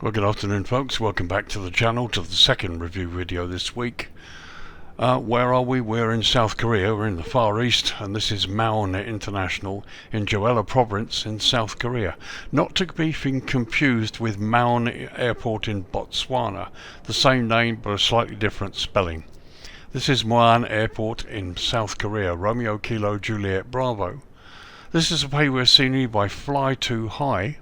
Well, good afternoon folks, welcome back to the channel, to the second review video this week. Where are we? We're in South Korea, we're in the Far East, and this is Muan International in Jeolla Province in South Korea. Not to be confused with Muan Airport in Botswana, the same name but a slightly different spelling. This is Muan Airport in South Korea, Romeo Kilo Juliet Bravo. This is a payware scenery by FLY2HIGH,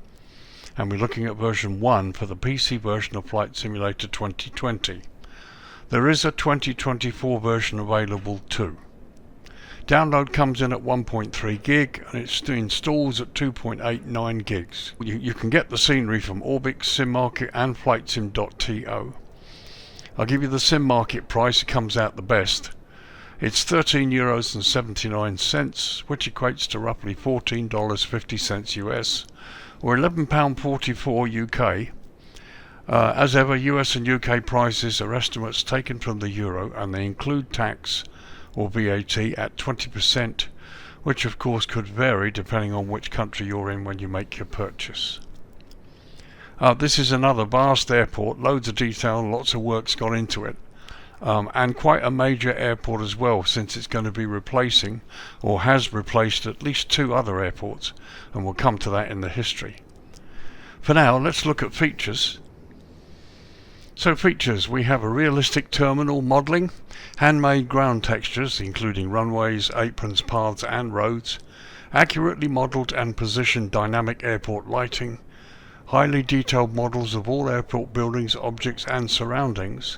and we're looking at version 1 for the PC version of Flight Simulator 2020. There is a 2024 version available too. Download comes in at 1.3 gig and it installs at 2.89 gigs. You can get the scenery from Orbix, Simmarket and Flightsim.To. I'll give you the Simmarket price, it comes out the best. It's €13.79, which equates to roughly $14.50 US, or £11.44 UK. As ever, US and UK prices are estimates taken from the euro, and they include tax or VAT at 20%, which of course could vary depending on which country you're in when you make your purchase. This is another vast airport, loads of detail, lots of work's gone into it. And quite a major airport as well, since it's going to be replacing or has replaced at least 2 other airports, and we'll come to that in the history. For now, let's look at features. So features, we have a realistic terminal modelling, handmade ground textures including runways, aprons, paths and roads, accurately modelled and positioned dynamic airport lighting, highly detailed models of all airport buildings, objects and surroundings,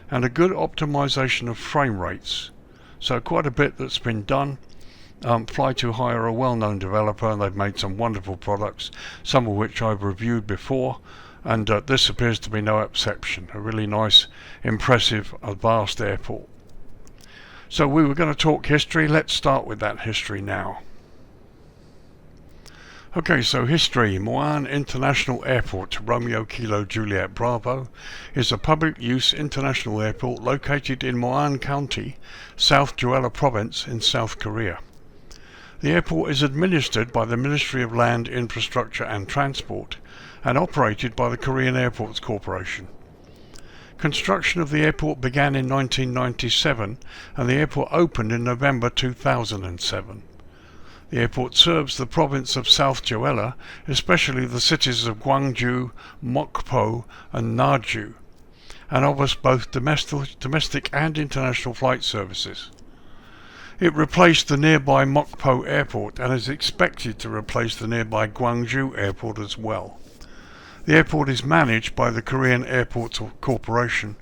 and a good optimization of frame rates. So quite a bit that's been done. FLY2HIGH are a well-known developer and they've made some wonderful products, some of which I've reviewed before, and this appears to be no exception. A really nice, impressive, vast airport. So we were going to talk history. Let's start with that history now. Okay, so history. Muan International Airport, Romeo Kilo Juliet Bravo, is a public-use international airport located in Muan County, South Jeolla Province in South Korea. The airport is administered by the Ministry of Land, Infrastructure and Transport and operated by the Korean Airports Corporation. Construction of the airport began in 1997 and the airport opened in November 2007. The airport serves the province of South Jeolla, especially the cities of Gwangju, Mokpo and Naju, and offers both domestic and international flight services. It replaced the nearby Mokpo airport and is expected to replace the nearby Gwangju airport as well. The airport is managed by the Korean Airports Corporation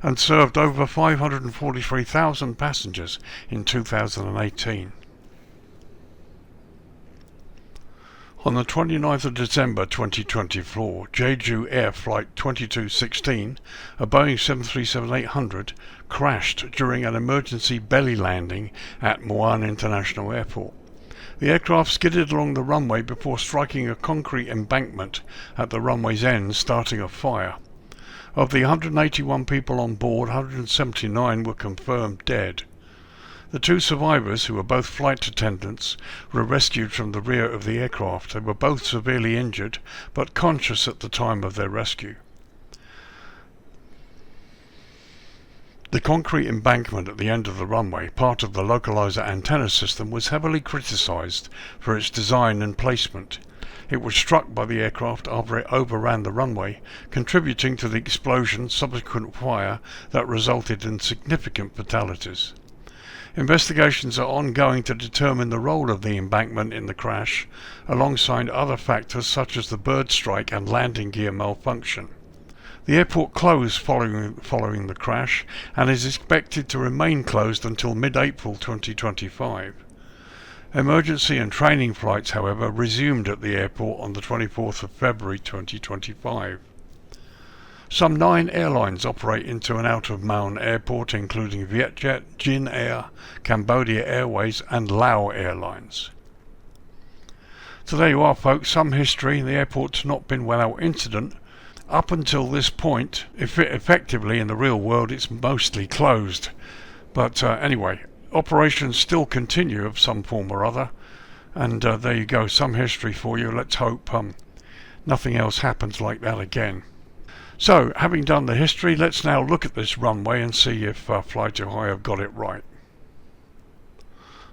and served over 543,000 passengers in 2018. On the 29th of December 2024, JEJU Air Flight 2216, a Boeing 737-800, crashed during an emergency belly landing at Muan International Airport. The aircraft skidded along the runway before striking a concrete embankment at the runway's end, starting a fire. Of the 181 people on board, 179 were confirmed dead. The 2 survivors, who were both flight attendants, were rescued from the rear of the aircraft. They were both severely injured, but conscious at the time of their rescue. The concrete embankment at the end of the runway, part of the localizer antenna system, was heavily criticized for its design and placement. It was struck by the aircraft after it overran the runway, contributing to the explosion, subsequent fire that resulted in significant fatalities. Investigations are ongoing to determine the role of the embankment in the crash, alongside other factors such as the bird strike and landing gear malfunction. The airport closed following the crash and is expected to remain closed until mid-April 2025. Emergency and training flights, however, resumed at the airport on the 24th of February 2025. Some 9 airlines operate into and out of Muan Airport, including Vietjet, Jin Air, Cambodia Airways and Lao Airlines. So there you are folks, some history. The airport's not been without incident. Up until this point, effectively in the real world it's mostly closed. But anyway, operations still continue of some form or other. And there you go, some history for you. Let's hope nothing else happens like that again. So, having done the history, let's now look at this runway and see if FLY2HIGH have got it right.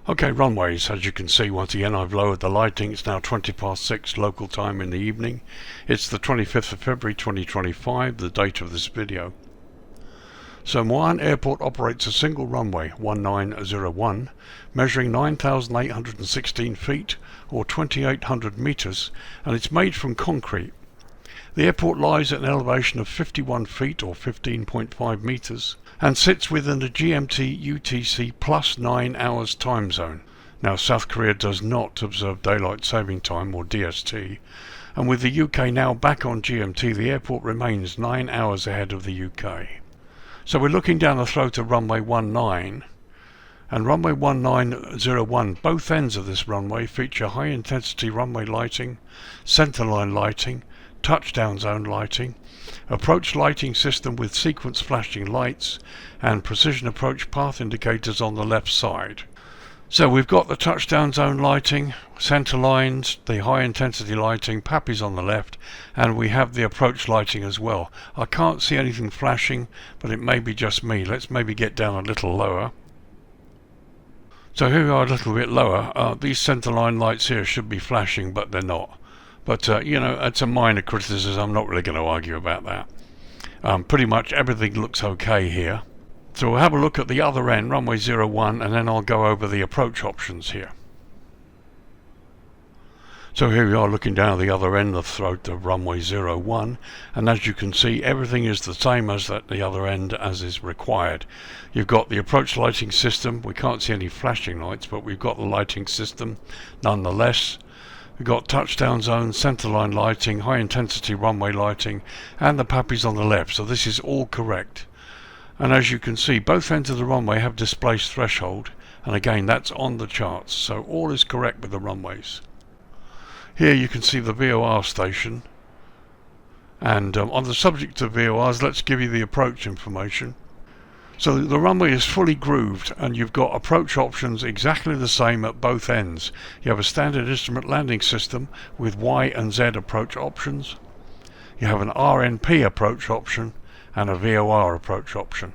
Okay, runways, as you can see, once again I've lowered the lighting. It's now 6:20 local time in the evening. It's the 25th of February 2025, the date of this video. So Muan Airport operates a single runway, 1901, measuring 9,816 feet or 2,800 meters, and it's made from concrete. The airport lies at an elevation of 51 feet or 15.5 meters and sits within the GMT UTC plus 9 hours time zone. Now, South Korea does not observe daylight saving time or DST, and with the UK now back on GMT, the airport remains 9 hours ahead of the UK. So we're looking down the throat of runway 19, and runway 1901, both ends of this runway feature high intensity runway lighting, centerline lighting, touchdown zone lighting, approach lighting system with sequence flashing lights, and precision approach path indicators on the left side. So we've got the touchdown zone lighting, center lines, the high intensity lighting, PAPIs on the left, and we have the approach lighting as well. I can't see anything flashing, but it may be just me. Let's maybe get down a little lower. So here we are a little bit lower. These center line lights here should be flashing, but they're not. But, you know, it's a minor criticism. I'm not really going to argue about that. Pretty much everything looks okay here. So we'll have a look at the other end, runway 01, and then I'll go over the approach options here. So here we are looking down the other end of the throat of runway 01, and as you can see, everything is the same as at the other end as is required. You've got the approach lighting system. We can't see any flashing lights, but we've got the lighting system nonetheless. We've got touchdown zone, centerline lighting, high intensity runway lighting, and the PAPIs on the left, so this is all correct. And as you can see, both ends of the runway have displaced threshold, and again that's on the charts, so all is correct with the runways. Here you can see the VOR station, and on the subject of VORs, let's give you the approach information. So the runway is fully grooved, and you've got approach options exactly the same at both ends. You have a standard instrument landing system with Y and Z approach options. You have an RNP approach option and a VOR approach option.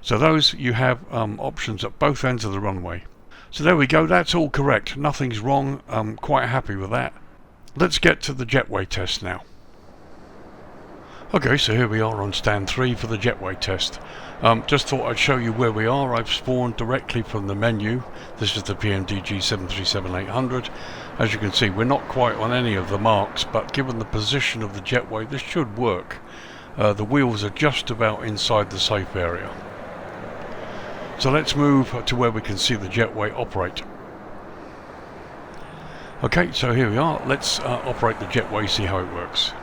So those you have options at both ends of the runway. So there we go, that's all correct, nothing's wrong. I'm quite happy with that. Let's get to the jetway test now. Okay, so here we are on stand 3 for the jetway test. Just thought I'd show you where we are. I've spawned directly from the menu. This is the PMDG 737-800. As you can see, we're not quite on any of the marks, but given the position of the jetway, this should work. The wheels are just about inside the safe area. So let's move to where we can see the jetway operate. Okay, so here we are. Let's operate the jetway, see how it works.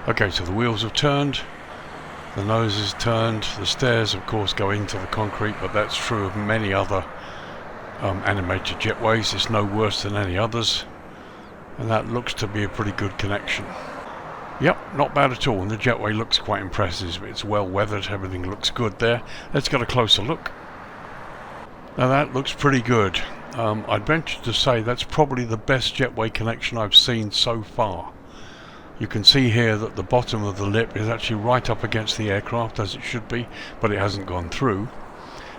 Okay, so the wheels have turned, the nose is turned, the stairs of course go into the concrete, but that's true of many other animated jetways. It's no worse than any others, and that looks to be a pretty good connection. Yep, not bad at all, and the jetway looks quite impressive. It's well weathered, everything looks good there. Let's get a closer look. Now that looks pretty good. I'd venture to say that's probably the best jetway connection I've seen so far. You can see here that the bottom of the lip is actually right up against the aircraft, as it should be, but it hasn't gone through.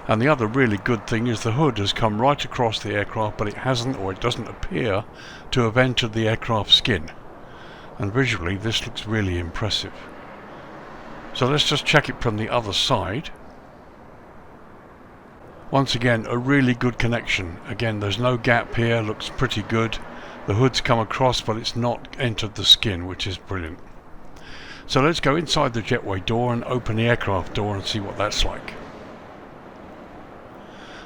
And the other really good thing is the hood has come right across the aircraft, but it hasn't, or it doesn't appear to have entered the aircraft skin. And visually this looks really impressive. So let's just check it from the other side. Once again, a really good connection. Again, there's no gap here, looks pretty good. The hood's come across, but it's not entered the skin, which is brilliant. So let's go inside the jetway door and open the aircraft door and see what that's like.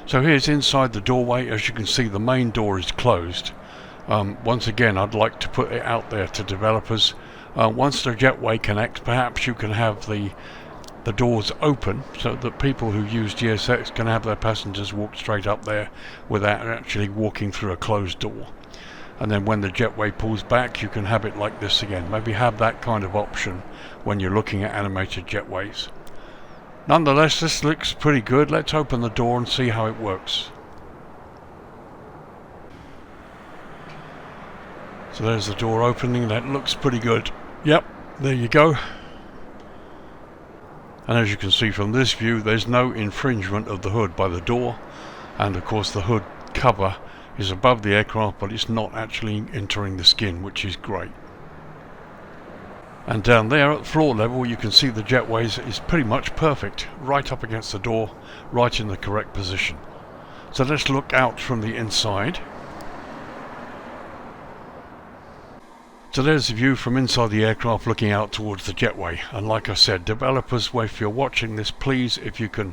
So here's inside the doorway. As you can see, the main door is closed. Once again, I'd like to put it out there to developers. Once the jetway connects, perhaps you can have the doors open so that people who use GSX can have their passengers walk straight up there without actually walking through a closed door. And then when the jetway pulls back, you can have it like this again. Maybe have that kind of option when you're looking at animated jetways. Nonetheless, this looks pretty good. Let's open the door and see how it works. So there's the door opening. That looks pretty good. Yep, there you go. And as you can see from this view, there's no infringement of the hood by the door, and of course the hood cover is above the aircraft, but it's not actually entering the skin, which is great. And down there at floor level you can see the Jetways is pretty much perfect, right up against the door, right in the correct position. So let's look out from the inside. So there's the view from inside the aircraft looking out towards the jetway. And like I said, developers, if you're watching this, please, if you can,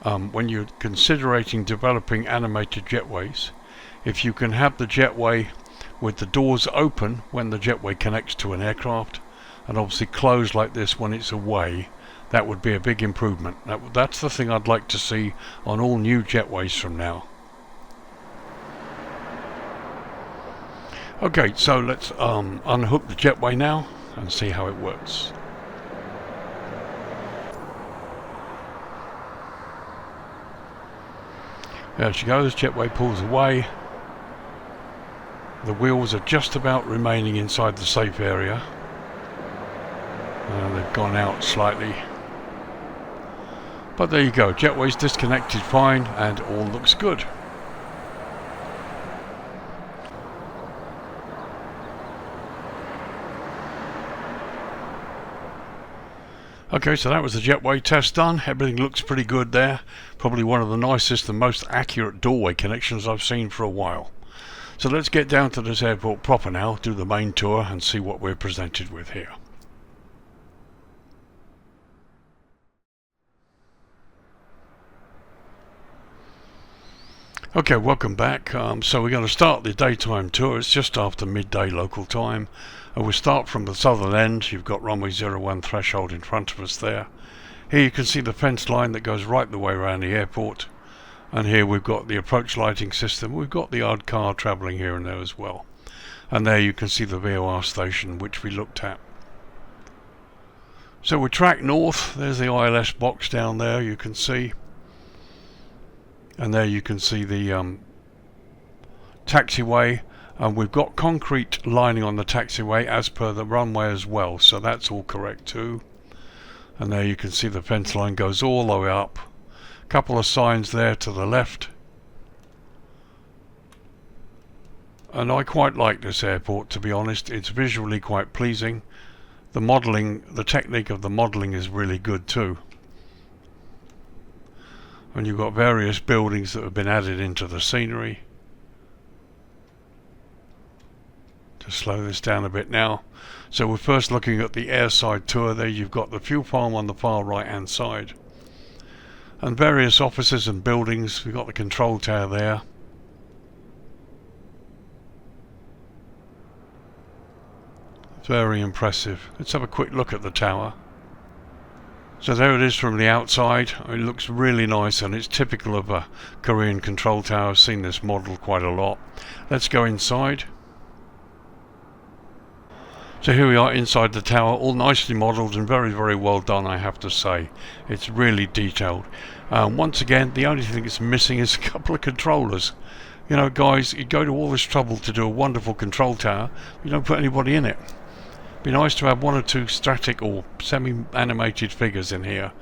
when you're considering developing animated jetways, if you can have the jetway with the doors open when the jetway connects to an aircraft, and obviously closed like this when it's away, that would be a big improvement. That's the thing I'd like to see on all new jetways from now. Okay, so let's unhook the jetway now and see how it works. There she goes, jetway pulls away. The wheels are just about remaining inside the safe area. They've gone out slightly. But there you go, jetway's disconnected fine and all looks good. Okay, so that was the jetway test done. Everything looks pretty good there. Probably one of the nicest and most accurate doorway connections I've seen for a while. So let's get down to this airport proper now, do the main tour and see what we're presented with here. Okay, welcome back. So we're going to start the daytime tour. It's just after midday local time. We'll start from the southern end. You've got runway 01 threshold in front of us there. Here you can see the fence line that goes right the way around the airport. And here we've got the approach lighting system. We've got the odd car travelling here and there as well. And there you can see the VOR station, which we looked at. So we track north. There's the ILS box down there, you can see. And there you can see the taxiway, and we've got concrete lining on the taxiway as per the runway as well, so that's all correct too. And there you can see the fence line goes all the way up. A couple of signs there to the left. And I quite like this airport, to be honest. It's visually quite pleasing. The modelling, the technique of the modelling is really good too. And you've got various buildings that have been added into the scenery. To slow this down a bit now. So we're first looking at the airside tour. There you've got the fuel farm on the far right hand side. And various offices and buildings. We've got the control tower there. It's very impressive. Let's have a quick look at the tower. So there it is from the outside. It looks really nice and it's typical of a Korean control tower. I've seen this model quite a lot. Let's go inside. So here we are inside the tower, all nicely modelled and very, very well done, I have to say. It's really detailed. Once again, the only thing it's missing is a couple of controllers. You know, guys, you go to all this trouble to do a wonderful control tower, you don't put anybody in it. Be nice to have one or two static or semi-animated figures in here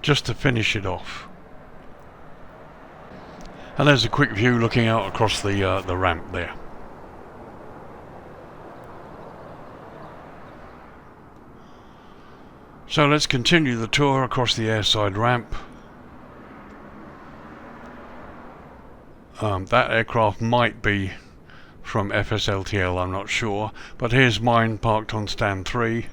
just to finish it off. And there's a quick view looking out across the ramp there. So let's continue the tour across the airside ramp. That aircraft might be from FSLTL, I'm not sure, but here's mine parked on stand 3.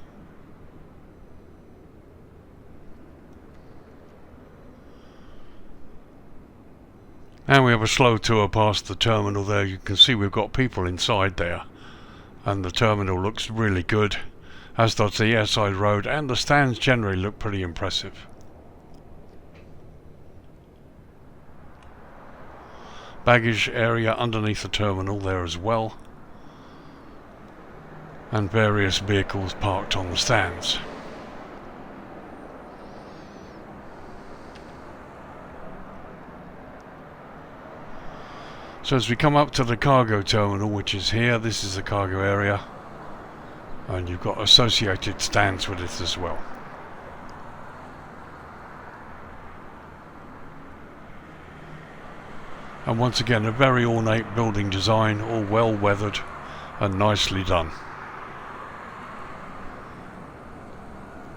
And we have a slow tour past the terminal there. You can see we've got people inside there, and the terminal looks really good, as does the airside road, and the stands generally look pretty impressive. Baggage area underneath the terminal there as well, and various vehicles parked on the stands. So as we come up to the cargo terminal, which is here, this is the cargo area, and you've got associated stands with it as well. And once again, a very ornate building design, all well weathered and nicely done.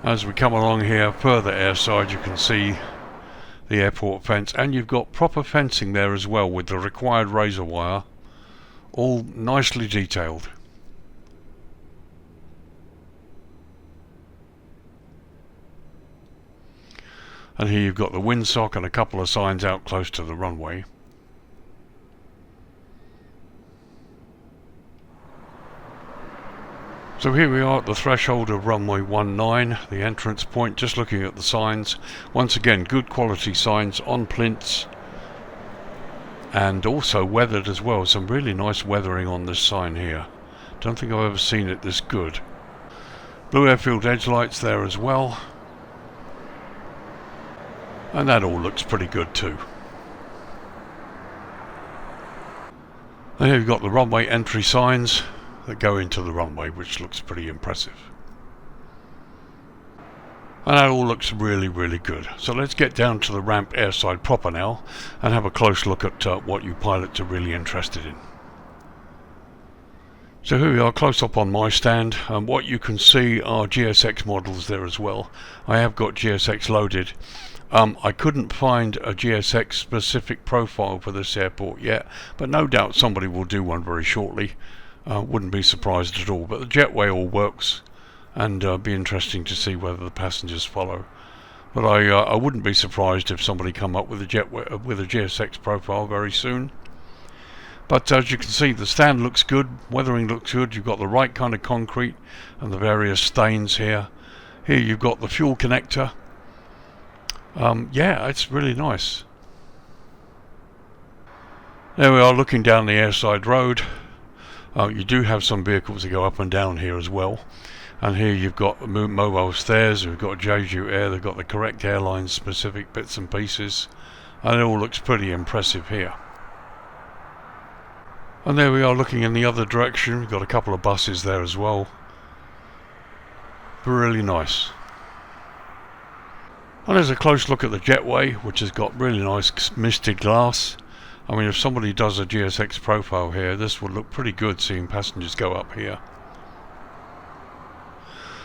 As we come along here, further airside, you can see the airport fence, and you've got proper fencing there as well with the required razor wire, all nicely detailed. And here you've got the windsock and a couple of signs out close to the runway. So here we are at the threshold of runway 19, the entrance point, just looking at the signs. Once again, good quality signs on plinths and also weathered as well. Some really nice weathering on this sign here. Don't think I've ever seen it this good. Blue airfield edge lights there as well. And that all looks pretty good too. And here you've got the runway entry signs that go into the runway, which looks pretty impressive. And that all looks really, really good. So let's get down to the ramp airside proper now and have a close look at what you pilots are really interested in. So here we are close up on my stand, and what you can see are GSX models there as well. I have got GSX loaded. I couldn't find a GSX specific profile for this airport yet, but no doubt somebody will do one very shortly. Wouldn't be surprised at all, but the Jetway all works, and be interesting to see whether the passengers follow. But I wouldn't be surprised if somebody come up with a Jetway with a GSX profile very soon. But as you can see, the stand looks good, weathering looks good. You've got the right kind of concrete and the various stains here. Here you've got the fuel connector. Yeah, it's really nice. There we are, looking down the airside road. You do have some vehicles that go up and down here as well. And here you've got mobile stairs, we've got JEJU Air, they've got the correct airline specific bits and pieces. And it all looks pretty impressive here. And there we are looking in the other direction. We've got a couple of buses there as well. Really nice. And there's a close look at the Jetway, which has got really nice misted glass. I mean, if somebody does a GSX profile here, this would look pretty good seeing passengers go up here.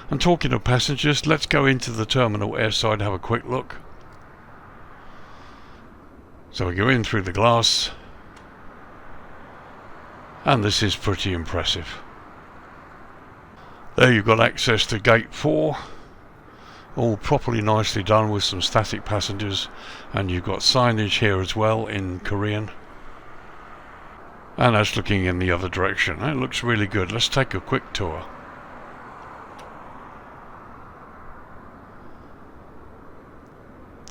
And talking of passengers, let's go into the terminal airside and have a quick look. So we go in through the glass, and this is pretty impressive. There you've got access to gate 4, all properly nicely done with some static passengers, and you've got signage here as well in Korean. And that's looking in the other direction. It looks really good. Let's take a quick tour.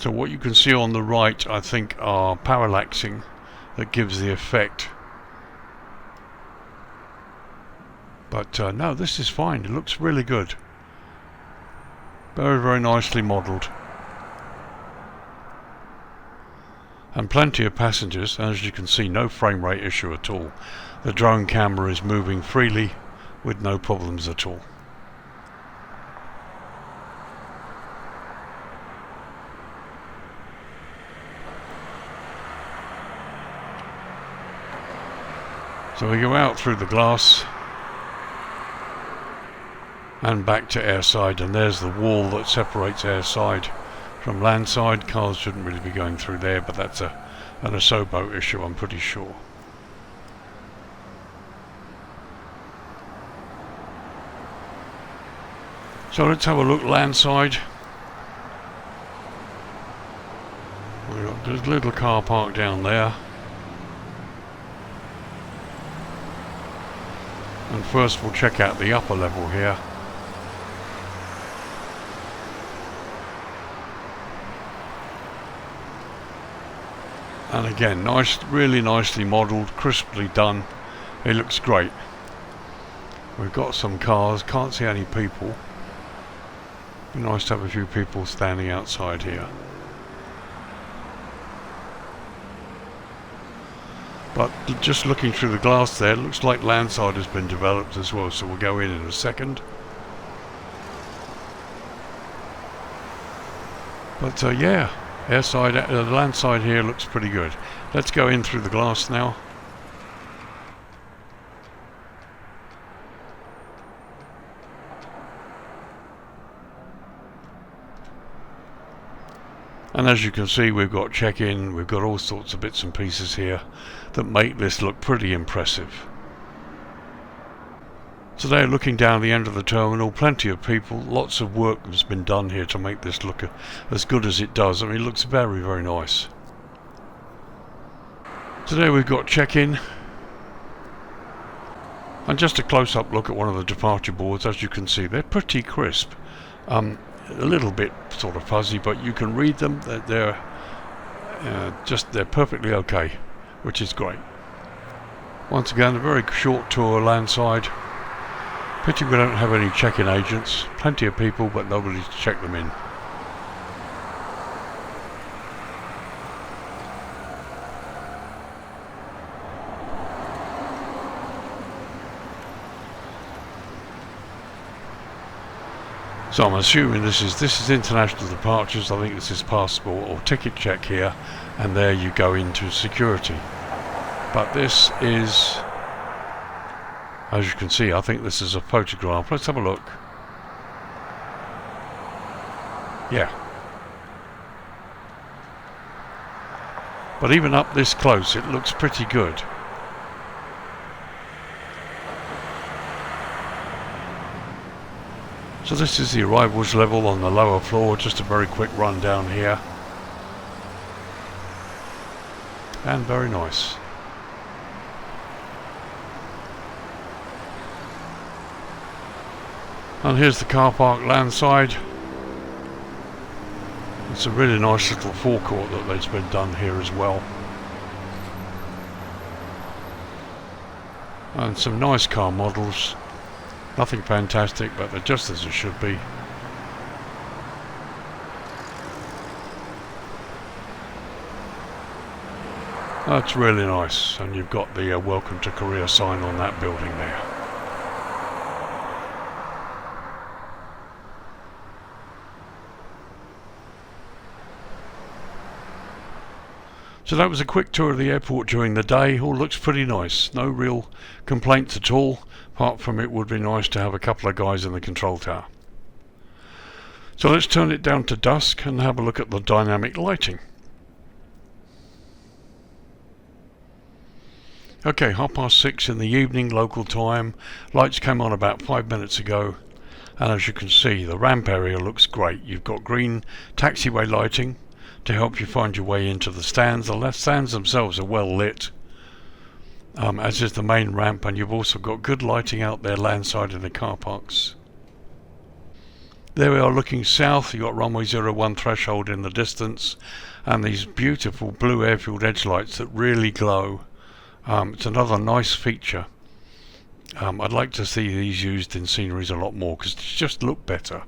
So what you can see on the right, I think, are parallaxing that gives the effect. But no, this is fine. It looks really good. Very, very nicely modelled. And plenty of passengers. As you can see, no frame rate issue at all. The drone camera is moving freely with no problems at all. So we go out through the glass and back to airside, and there's the wall that separates airside from landside. Cars shouldn't really be going through there, but that's an ASOBO issue, I'm pretty sure. So let's have a look landside. There's a little car park down there. And first we'll check out the upper level here. And again, nice, really nicely modelled, crisply done. It looks great. We've got some cars, can't see any people. Be nice to have a few people standing outside here. But just looking through the glass there, it looks like LANDSIDE has been developed as well, so we'll go in a second. But yeah, airside, the LANDSIDE here looks pretty good. Let's go in through the glass now. And as you can see, we've got check-in, we've got all sorts of bits and pieces here that make this look pretty impressive. Today, looking down the end of the terminal, plenty of people, lots of work has been done here to make this look as good as it does. I mean, it looks very, very nice. Today we've got check-in, and just a close-up look at one of the departure boards. As you can see, they're pretty crisp. A little bit sort of fuzzy, but you can read them. They're perfectly okay, which is great. Once again, a very short tour LANDSIDE. Pity we don't have any check-in agents. Plenty of people, but nobody to check them in. So I'm assuming this is international departures. I think this is passport or ticket check here, and there you go into security. But this is, as you can see, I think this is a photograph. Let's have a look. Yeah. But even up this close, it looks pretty good. So this is the arrivals level on the lower floor, just a very quick run down here. And very nice. And here's the car park LANDSIDE. It's a really nice little forecourt that's been done here as well. And some nice car models. Nothing fantastic, but they're just as it should be. That's really nice, and you've got the Welcome to Korea sign on that building there. So that was a quick tour of the airport during the day. All looks pretty nice. No real complaints at all. Apart from it would be nice to have a couple of guys in the control tower. So let's turn it down to dusk and have a look at the dynamic lighting. Okay, 6:30 in the evening local time. Lights came on about 5 minutes ago. And as you can see, the ramp area looks great. You've got green taxiway lighting to help you find your way into the stands. The stands themselves are well lit, as is the main ramp, and you've also got good lighting out there LANDSIDE in the car parks. There we are looking south. You've got runway 01 threshold in the distance, and these beautiful blue airfield edge lights that really glow. It's another nice feature. I'd like to see these used in sceneries a lot more because they just look better.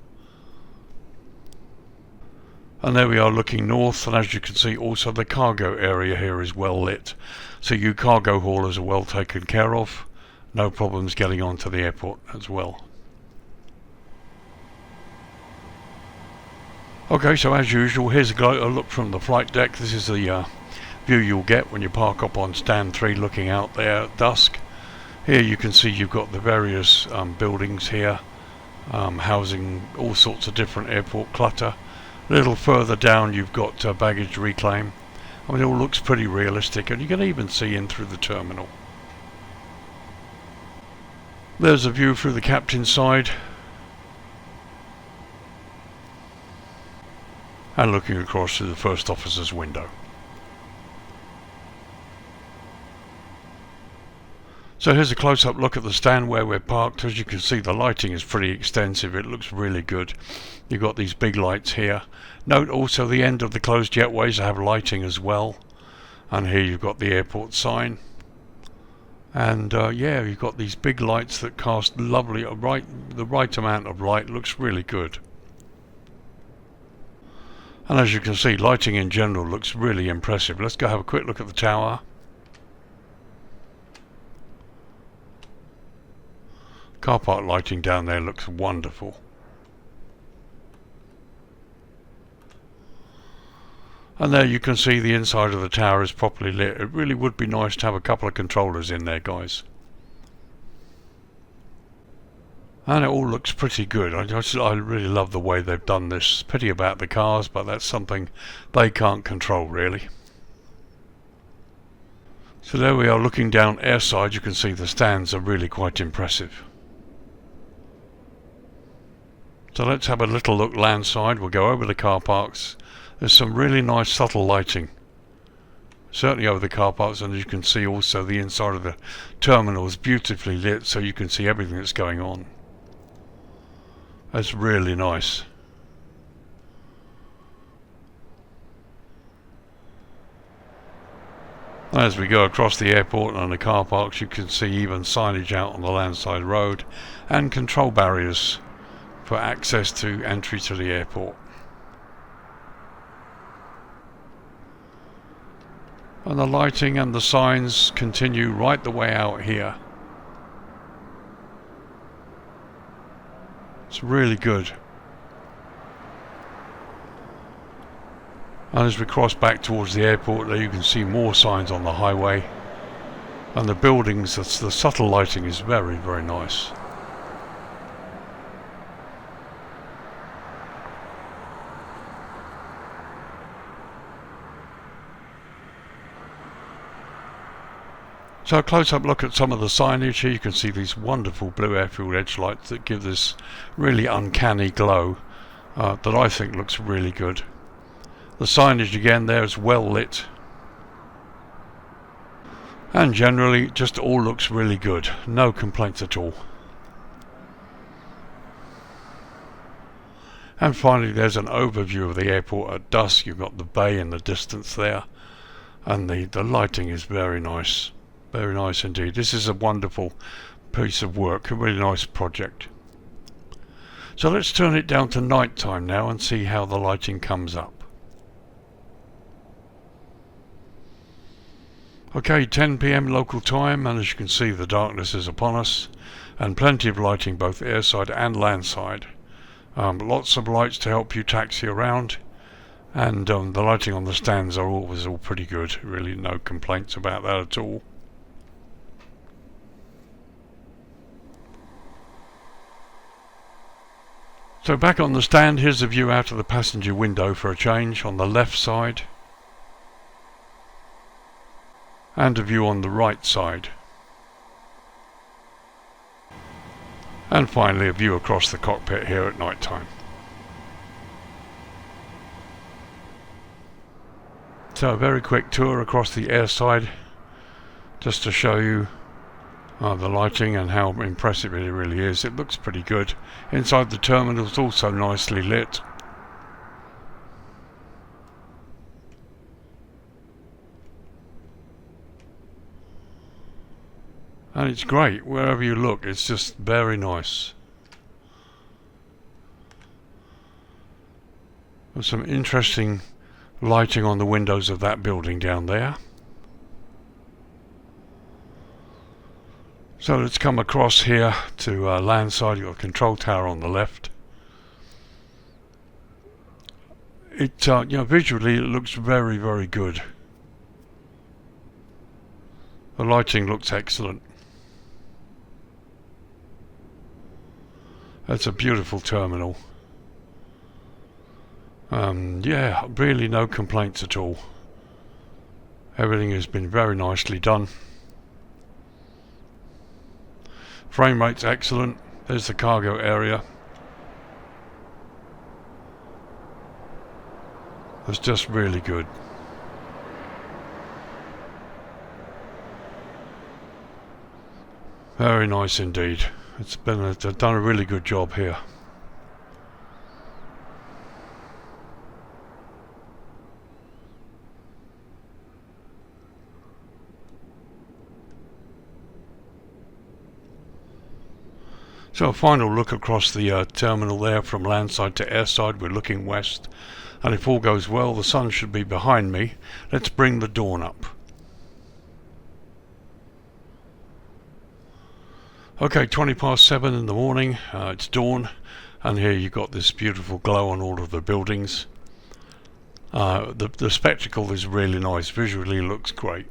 And there we are looking north, and as you can see also the cargo area here is well lit. So you cargo haulers are well taken care of. No problems getting onto the airport as well. Okay, so as usual, here's a look from the flight deck. This is the view you'll get when you park up on stand 3 looking out there at dusk. Here you can see you've got the various buildings here, housing all sorts of different airport clutter. A little further down you've got baggage reclaim. I mean, it all looks pretty realistic, and you can even see in through the terminal. There's a view through the captain's side, and looking across through the first officer's window. So here's a close-up look at the stand where we're parked. As you can see, the lighting is pretty extensive. It looks really good. You've got these big lights here. Note also the end of the closed jetways have lighting as well. And here you've got the airport sign. And yeah, you've got these big lights that cast lovely, the right amount of light. Looks really good. And as you can see, lighting in general looks really impressive. Let's go have a quick look at the tower. Car park lighting down there looks wonderful. And there you can see the inside of the tower is properly lit. It really would be nice to have a couple of controllers in there, guys. And it all looks pretty good. I really love the way they've done this. Pity about the cars, but that's something they can't control really. So there we are looking down airside. You can see the stands are really quite impressive. So let's have a little look landside. We'll go over the car parks. There's some really nice subtle lighting, certainly over the car parks, and you can see also the inside of the terminal is beautifully lit, so you can see everything that's going on. That's really nice. As we go across the airport and the car parks, you can see even signage out on the landside road and control barriers for access to entry to the airport. And the lighting and the signs continue right the way out here. It's really good. And as we cross back towards the airport, there you can see more signs on the highway. And the buildings, the subtle lighting is very, very nice. So a close-up look at some of the signage here. You can see these wonderful blue airfield edge lights that give this really uncanny glow that I think looks really good. The signage again there is well lit, and generally just all looks really good. No complaints at all. And finally there's an overview of the airport at dusk. You've got the bay in the distance there, and the lighting is very nice. Very nice indeed. This is a wonderful piece of work, a really nice project. So let's turn it down to night time now and see how the lighting comes up. Okay, 10 PM local time, and as you can see the darkness is upon us, and plenty of lighting both airside and landside. Lots of lights to help you taxi around, and the lighting on the stands are always all pretty good. Really no complaints about that at all. So back on the stand, here's a view out of the passenger window for a change on the left side, and a view on the right side, and finally a view across the cockpit here at night time. So a very quick tour across the airside just to show you the lighting and how impressive it really is. It looks pretty good. Inside the terminal is also nicely lit. And it's great. Wherever you look, it's just very nice. There's some interesting lighting on the windows of that building down there. So let's come across here to landside. You've got a control tower on the left. It visually it looks very, very good. The lighting looks excellent. That's a beautiful terminal. Yeah, really no complaints at all. Everything has been very nicely done. Frame rate's excellent. There's the cargo area. It's just really good. Very nice indeed. They've done a really good job here. So a final look across the terminal there from landside to airside. We're looking west, and if all goes well the sun should be behind me. Let's bring the dawn up. Okay, 7:20 in the morning, it's dawn, and here you've got this beautiful glow on all of the buildings. The spectacle is really nice, visually looks great.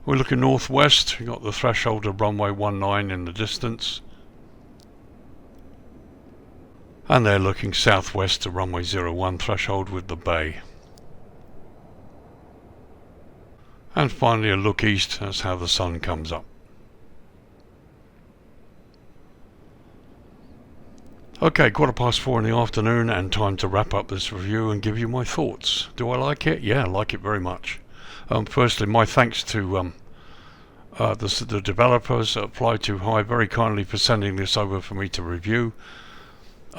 We're looking northwest, you've got the threshold of runway 19 in the distance. And they're looking southwest to runway 01 threshold with the bay. And finally a look east, that's how the sun comes up. Okay, 4:15 in the afternoon, and time to wrap up this review and give you my thoughts. Do I like it? Yeah, I like it very much. Firstly, my thanks to the developers at FLY2HIGH very kindly for sending this over for me to review.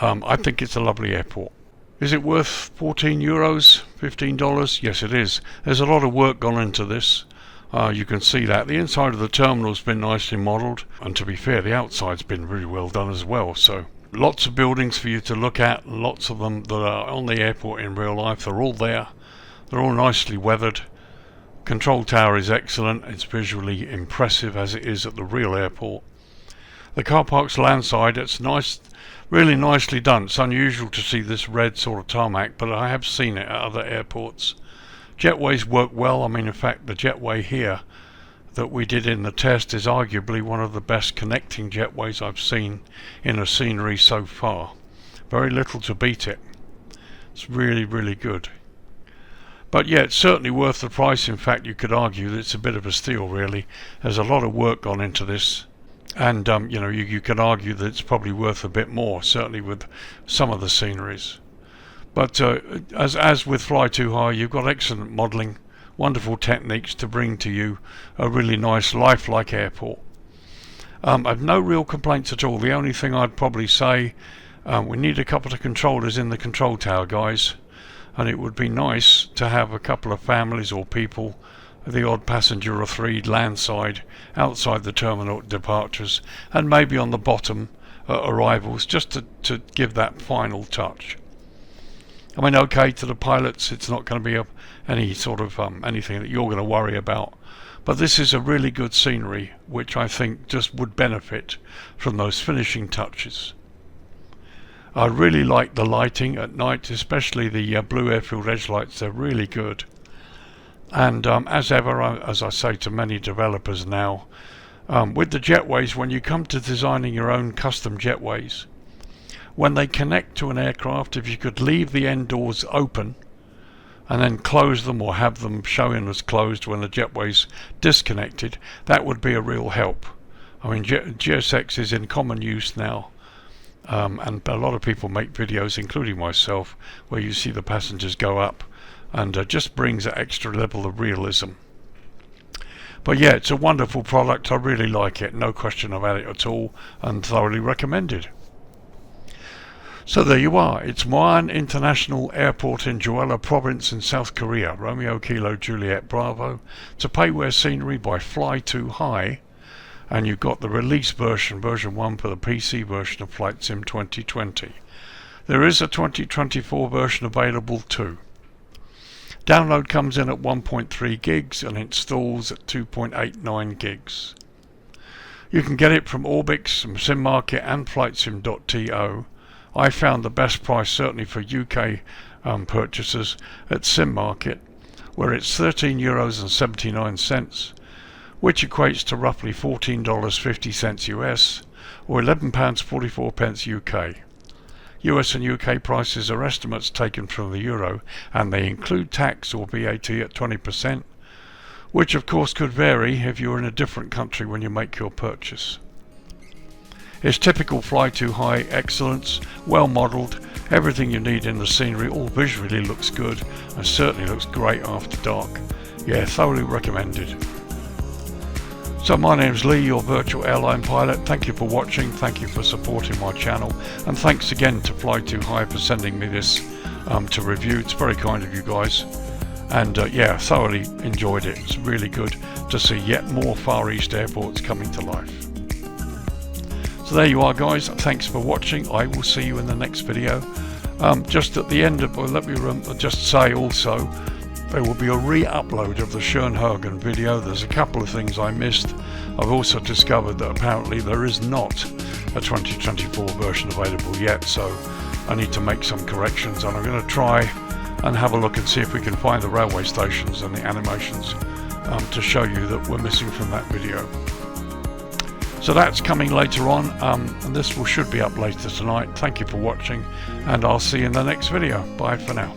I think it's a lovely airport. Is it worth €14, $15? Yes, it is. There's a lot of work gone into this. You can see that. The inside of the terminal's been nicely modelled, and to be fair, the outside's been really well done as well. So lots of buildings for you to look at, lots of them that are on the airport in real life. They're all there. They're all nicely weathered. Control tower is excellent. It's visually impressive as it is at the real airport. The car park's landside. It's nice, really nicely done. It's unusual to see this red sort of tarmac, but I have seen it at other airports. Jetways work well. I mean, in fact, the jetway here that we did in the test is arguably one of the best connecting jetways I've seen in a scenery so far. Very little to beat it. It's really, really good. But yeah, it's certainly worth the price. In fact, you could argue that it's a bit of a steal, really. There's a lot of work gone into this. And you can argue that it's probably worth a bit more, certainly with some of the sceneries. But as with FLY2HIGH, you've got excellent modelling, wonderful techniques to bring to you a really nice, lifelike airport. I've no real complaints at all. The only thing I'd probably say, we need a couple of controllers in the control tower, guys. And it would be nice to have a couple of families or people, the odd passenger or three landside outside the terminal departures, and maybe on the bottom arrivals, just to give that final touch. I mean, okay, to the pilots it's not going to be any sort of anything that you're going to worry about, but this is a really good scenery which I think just would benefit from those finishing touches. I really like the lighting at night, especially the blue airfield edge lights. They're really good. And as ever, as I say to many developers now, with the jetways, when you come to designing your own custom jetways, when they connect to an aircraft, if you could leave the end doors open and then close them or have them showing as closed when the jetway's disconnected, that would be a real help. I mean, GSX is in common use now, and a lot of people make videos, including myself, where you see the passengers go up, and just brings that extra level of realism. But yeah, it's a wonderful product. I really like it, no question about it at all, and thoroughly recommended. So there you are. It's Muan International Airport in Jeolla Province in South Korea. Romeo Kilo Juliet Bravo. It's a payware scenery by FLY2HIGH, and you've got the release version 1 for the PC version of Flightsim 2020. There is a 2024 version available too. Download comes in at 1.3 gigs and installs at 2.89 gigs. You can get it from Orbix, from Simmarket and Flightsim.To. I found the best price certainly for UK purchasers at Simmarket, where it's €13.79, which equates to roughly $14.50 US or £11.44 UK. US and UK prices are estimates taken from the euro, and they include tax or VAT at 20%, which of course could vary if you're in a different country when you make your purchase. It's typical FLY2HIGH excellence, well modelled, everything you need in the scenery, all visually looks good and certainly looks great after dark. Yeah, thoroughly recommended. So my name's Lee, your virtual airline pilot. Thank you for watching, thank you for supporting my channel, and thanks again to FLY2HIGH for sending me this to review. It's very kind of you guys, and yeah, thoroughly enjoyed it. It's really good to see yet more Far East airports coming to life. So there you are, guys. Thanks for watching. I will see you in the next video. Just at the end of, let me just say also, there will be a re-upload of the Schoenhagen video. There's a couple of things I missed. I've also discovered that apparently there is not a 2024 version available yet, so I need to make some corrections, and I'm going to try and have a look and see if we can find the railway stations and the animations to show you that we're missing from that video. So that's coming later on, and this should be up later tonight. Thank you for watching, and I'll see you in the next video. Bye for now.